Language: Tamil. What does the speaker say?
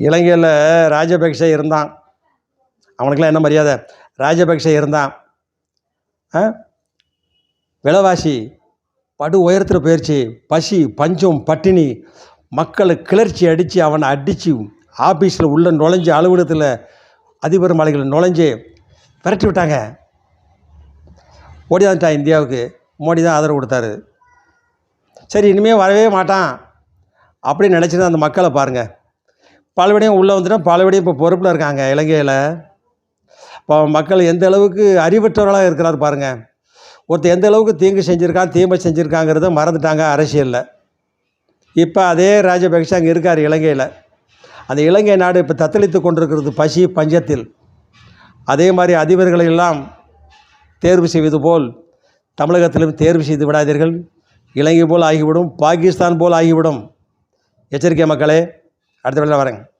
இலங்கையில் ராஜபக்ஷ இருந்தான். அவனுக்கெல்லாம் என்ன மரியாதை? ராஜபக்ஷ இருந்தான். விலைவாசி படு உயரத்தில் போயிடுச்சு. பசி, பஞ்சம், பட்டினி, மக்களை கிளர்ச்சி அடித்து அவனை அடித்து ஆஃபீஸில் உள்ள நுழைஞ்சு அலுவலகத்தில் அதிபர் மாளிகையில் நுழைஞ்சு விரட்டி விட்டாங்க. ஓடி வந்துட்டான் இந்தியாவுக்கு. மோடி தான் ஆதரவு கொடுத்தாரு. சரி, இனிமேல் வரவே மாட்டான் அப்படின்னு நினச்சிட்டு அந்த மக்களை பாருங்கள். பலபடியும் உள்ளே வந்துட்டால் பலபடியும் இப்போ பொறுப்பில் இருக்காங்க இலங்கையில். இப்போ மக்கள் எந்த அளவுக்கு அறிவற்றவர்களாக இருக்கிறார் பாருங்கள். ஒருத்தர் எந்த அளவுக்கு தீங்கு செஞ்சுருக்கான், தீமை செஞ்சுருக்காங்கிறத மறந்துட்டாங்க அரசியலில். இப்போ அதே ராஜபக்ஷ அங்கே இருக்கார் இலங்கையில். அந்த இலங்கை நாடு இப்போ தத்தளித்து கொண்டிருக்கிறது பசி பஞ்சத்தில். அதே மாதிரி அதிபர்களை எல்லாம் தேர்வு செய்வது போல் தமிழகத்திலும் தேர்வு செய்து விடாதீர்கள். இலங்கை போல் ஆகிவிடும், பாகிஸ்தான் போல் ஆகிவிடும். எச்சரிக்கை மக்களே. அடுத்த வேளையில் வரேங்க.